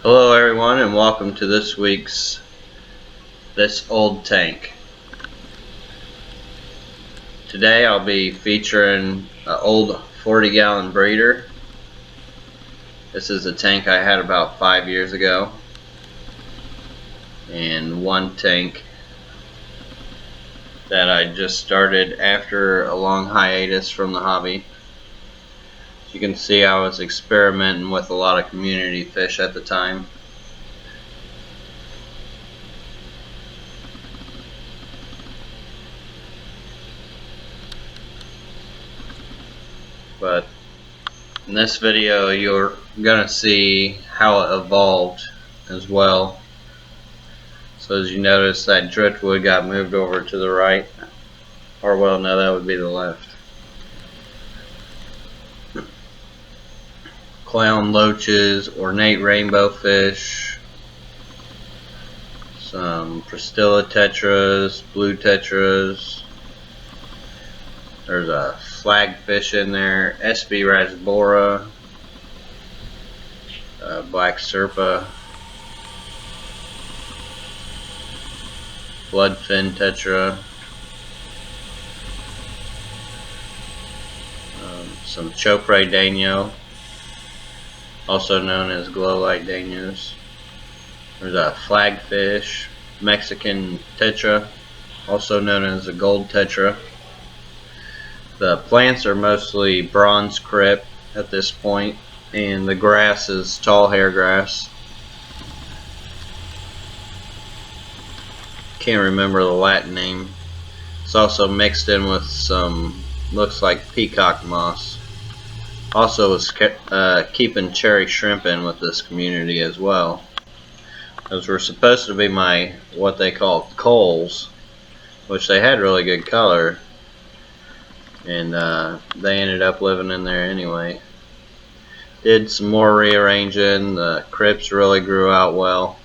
Hello everyone, and welcome to this week's This Old Tank. Today I'll be featuring an old 40-gallon breeder. This is a tank I had about 5 years ago, and one tank that I just started after a long hiatus from the hobby. As you can see, I was experimenting with a lot of community fish at the time. But in this video you're gonna see how it evolved as well. So as you notice, that driftwood got moved over to the right, or well, no, that would be the left. Clown loaches, ornate rainbow fish, some Pristilla tetras, blue tetras. There's a flagfish in there, SB rasbora, black serpa, bloodfin tetra, some chopre daño, also known as glow light daños. There's a flagfish, Mexican tetra, also known as a gold tetra. The plants are mostly bronze crypt at this point, and the grass is tall hair grass. Can't remember the Latin name. It's also mixed in with some, looks like peacock moss. Also was keeping cherry shrimp in with this community as well. Those were supposed to be my, what they call coals, which they had really good color, and they ended up living in there anyway. Did some more rearranging. The crypts really grew out well.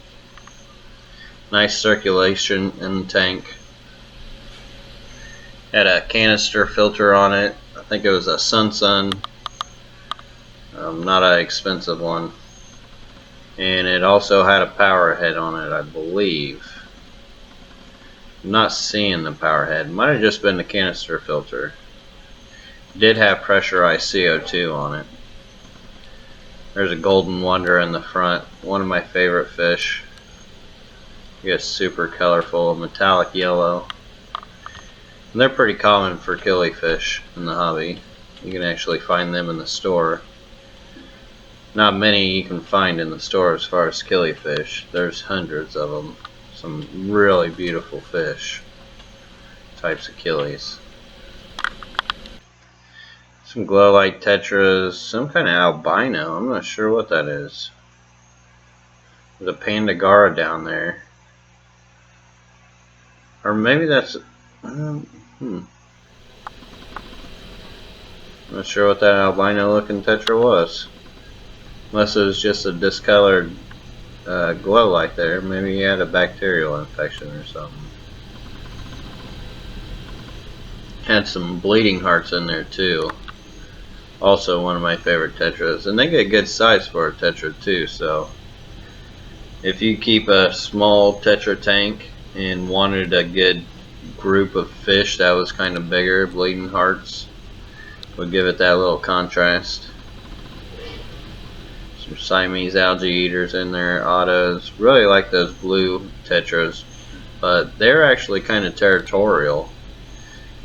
Nice circulation in the tank. Had a canister filter on it. I think it was a Sun, not an expensive one. And it also had a power head on it, I believe. I'm not seeing the power head. Might have just been the canister filter. Did have pressurized CO2 on it. There's a golden wonder in the front, one of my favorite fish. He gets super colorful, metallic yellow. And they're pretty common for killifish in the hobby. You can actually find them in the store. Not many you can find in the store as far as killifish. There's hundreds of them. Some really beautiful fish, types of killies. Some glow light tetras, some kind of albino. I'm not sure what that is. There's a pandagara down there, or maybe that's I'm not sure what that albino looking tetra was, unless it was just a discolored glow light there. Maybe he had a bacterial infection or something. Had some bleeding hearts in there too. Also one of my favorite tetras, and they get a good size for a tetra too. So if you keep a small tetra tank and wanted a good group of fish that was kind of bigger, bleeding hearts would give it that little contrast. Some Siamese algae eaters in there, autos. Really like those blue tetras, but they're actually kind of territorial,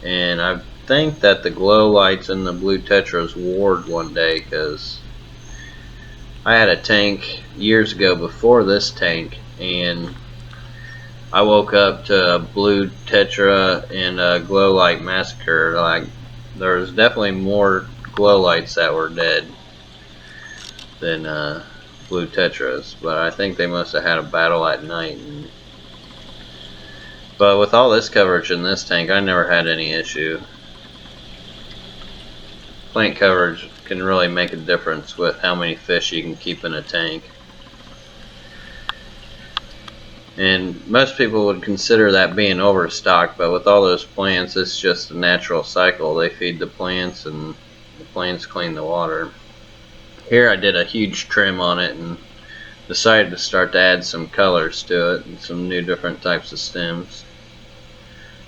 and I think that the glow lights and the blue tetras warred one day, because I had a tank years ago before this tank, and I woke up to a blue tetra and a glow light massacre. Like, there was definitely more glow lights that were dead than blue tetras, but I think they must have had a battle at night. But with all this coverage in this tank, I never had any issue. Plant coverage can really make a difference with how many fish you can keep in a tank. And most people would consider that being overstocked, but with all those plants, it's just a natural cycle. They feed the plants and the plants clean the water. Here I did a huge trim on it, and decided to start to add some colors to it and some new different types of stems.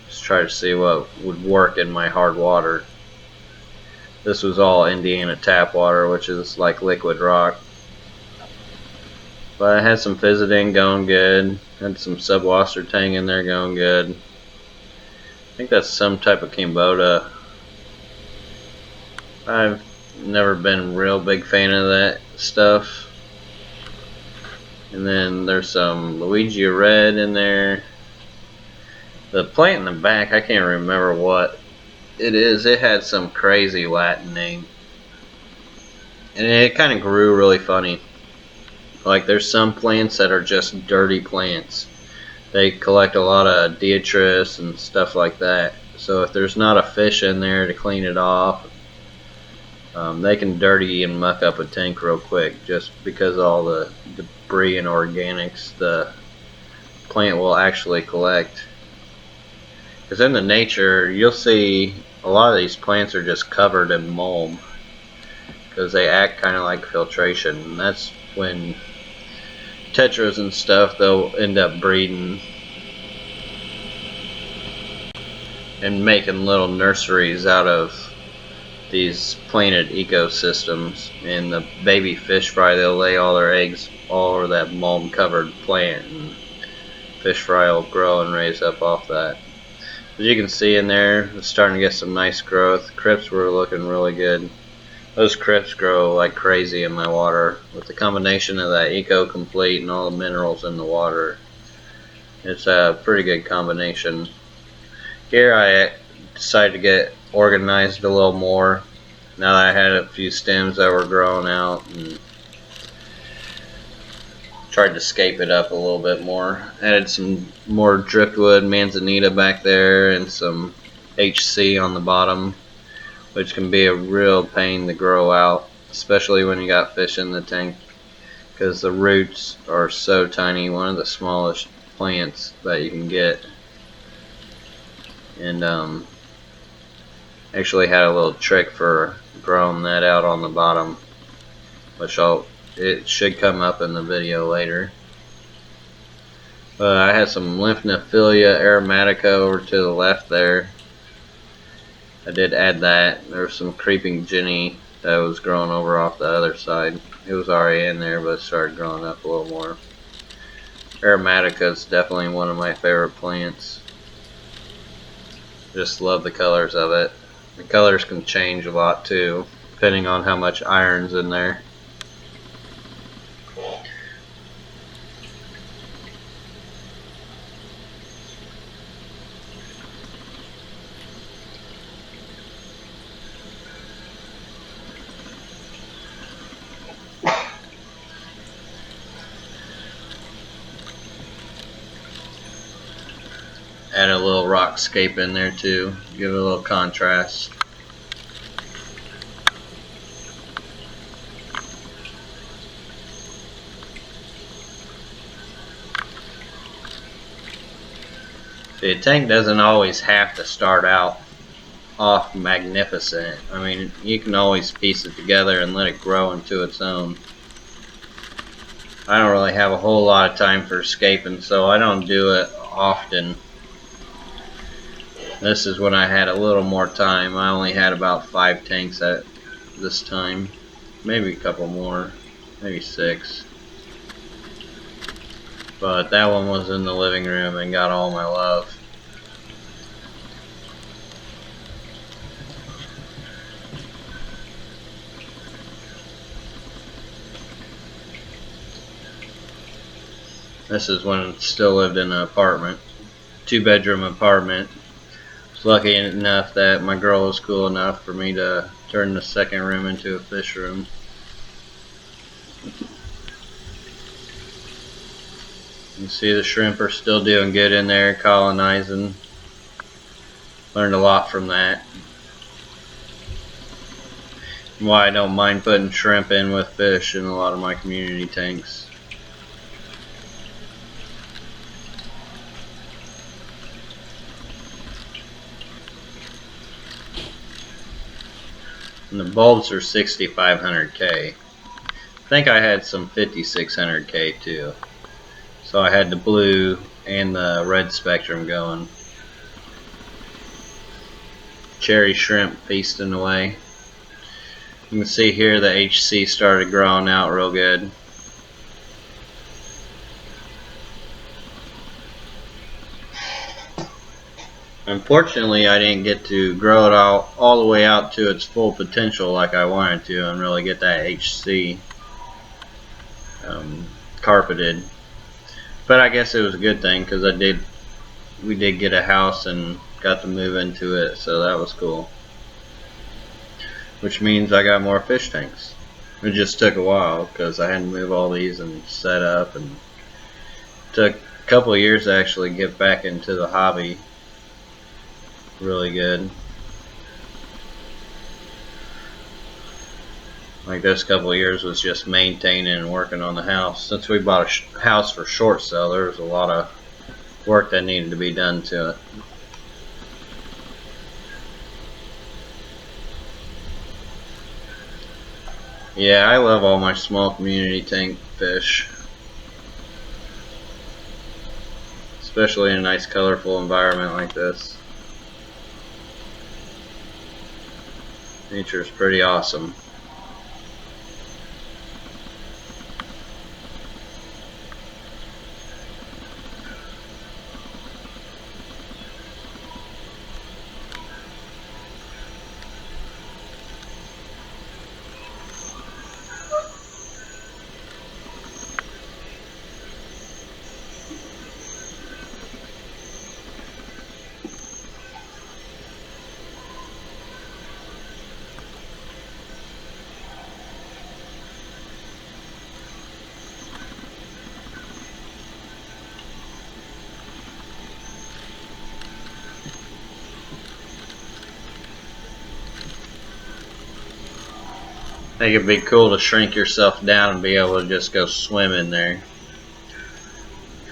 Just try to see what would work in my hard water. This was all Indiana tap water, which is like liquid rock. But I had some Fizziding going good. Had some subwasser tang in there going good. I think that's some type of Kimboda. I've never been a real big fan of that stuff. And then there's some Luigi Red in there. The plant in the back, I can't remember what it is. It had some crazy Latin name. And it kind of grew really funny. Like, there's some plants that are just dirty plants. They collect a lot of detritus and stuff like that. So if there's not a fish in there to clean it off, they can dirty and muck up a tank real quick, just because all the debris and organics the plant will actually collect. Because in the nature, you'll see a lot of these plants are just covered in mold, because they act kind of like filtration. And that's when tetras and stuff, they'll end up breeding and making little nurseries out of these planted ecosystems. And the baby fish fry, they'll lay all their eggs all over that mold covered plant, and fish fry will grow and raise up off that. As you can see in there, it's starting to get some nice growth. Crypts were looking really good. Those crypts grow like crazy in my water. With the combination of that Eco Complete and all the minerals in the water, it's a pretty good combination. Here I decided to get organized a little more now that I had a few stems that were growing out, and tried to scape it up a little bit more. Added some more driftwood manzanita back there and some HC on the bottom, which can be a real pain to grow out, especially when you got fish in the tank, because the roots are so tiny. One of the smallest plants that you can get. And actually had a little trick for growing that out on the bottom, which it should come up in the video later. But I had some Lymphnophilia aromatica over to the left there. I did add that. There was some creeping Jenny that was growing over off the other side. It was already in there, but it started growing up a little more. Aromatica is definitely one of my favorite plants. Just love the colors of it. The colors can change a lot too, depending on how much iron's in there. Add a little rock scape in there too, give it a little contrast. The tank doesn't always have to start out off magnificent. I mean, you can always piece it together and let it grow into its own. I don't really have a whole lot of time for scaping, so I don't do it often. This is when I had a little more time. I only had about 5 tanks at this time. Maybe a couple more. Maybe 6. But that one was in the living room and got all my love. This is when I still lived in an apartment. 2-bedroom apartment. Lucky enough that my girl was cool enough for me to turn the second room into a fish room. You see the shrimp are still doing good in there, colonizing. Learned a lot from that. Why I don't mind putting shrimp in with fish in a lot of my community tanks. And the bulbs are 6500K. think I had some 5600K too. So I had the blue and the red spectrum going. Cherry shrimp feasting away. You can see here the HC started growing out real good. Unfortunately, I didn't get to grow it all the way out to its full potential like I wanted to and really get that HC carpeted. But I guess it was a good thing because we did get a house and got to move into it, so that was cool. Which means I got more fish tanks. It just took a while because I had to move all these and set up, and it took a couple of years to actually get back into the hobby. Really good. Like this couple of years was just maintaining and working on the house. Since we bought a house for short sale, there was a lot of work that needed to be done to it. Yeah, I love all my small community tank fish. Especially in a nice colorful environment like this. Nature is pretty awesome. I think it'd be cool to shrink yourself down and be able to just go swim in there.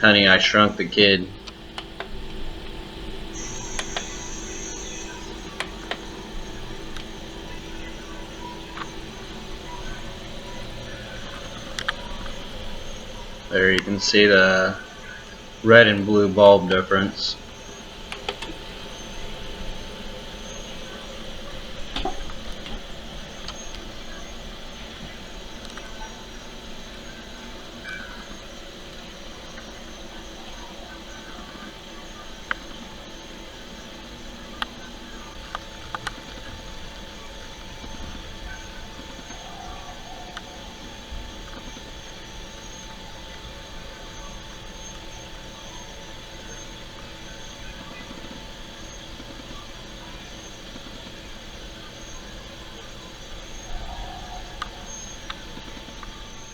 Honey, I Shrunk the Kid. There you can see the red and blue bulb difference.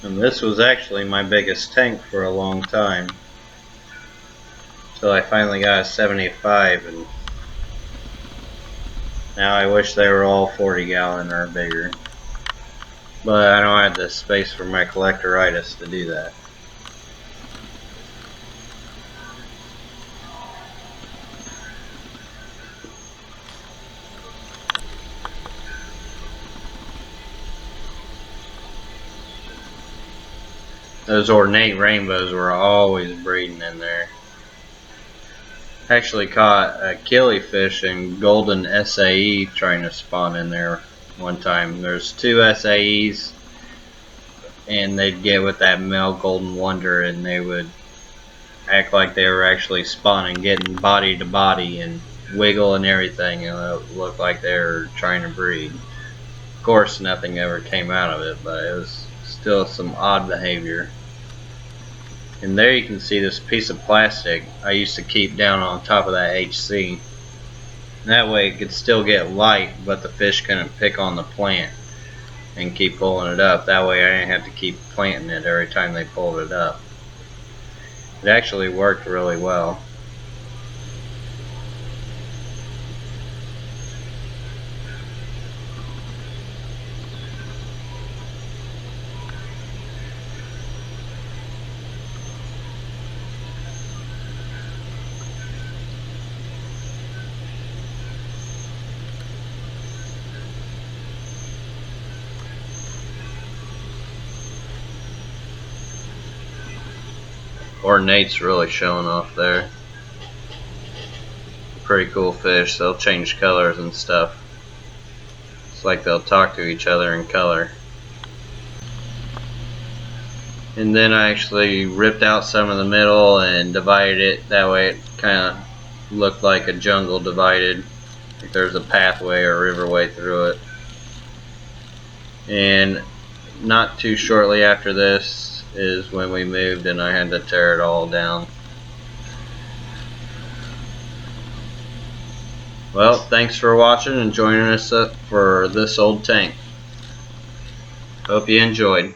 And this was actually my biggest tank for a long time. Until I finally got a 75, and now I wish they were all 40 gallon or bigger. But I don't have the space for my collectoritis to do that. Those ornate rainbows were always breeding in there. Actually caught a killifish and golden SAE trying to spawn in there one time. There's two SAEs, and they'd get with that male golden wonder, and they would act like they were actually spawning, getting body to body and wiggle and everything, and it looked like they were trying to breed. Of course, nothing ever came out of it, but it was still some odd behavior. And there you can see this piece of plastic I used to keep down on top of that HC. That way it could still get light, but the fish couldn't pick on the plant and keep pulling it up. That way I didn't have to keep planting it every time they pulled it up. It actually worked really well. ornate's really showing off there. Pretty cool fish. They'll change colors and stuff. It's like they'll talk to each other in color. And then I actually ripped out some of the middle and divided it. That way it kind of looked like a jungle divided. Like there's a pathway or riverway through it. And not too shortly after this is when we moved and I had to tear it all down. Well, thanks for watching and joining us up for this old tank. Hope you enjoyed.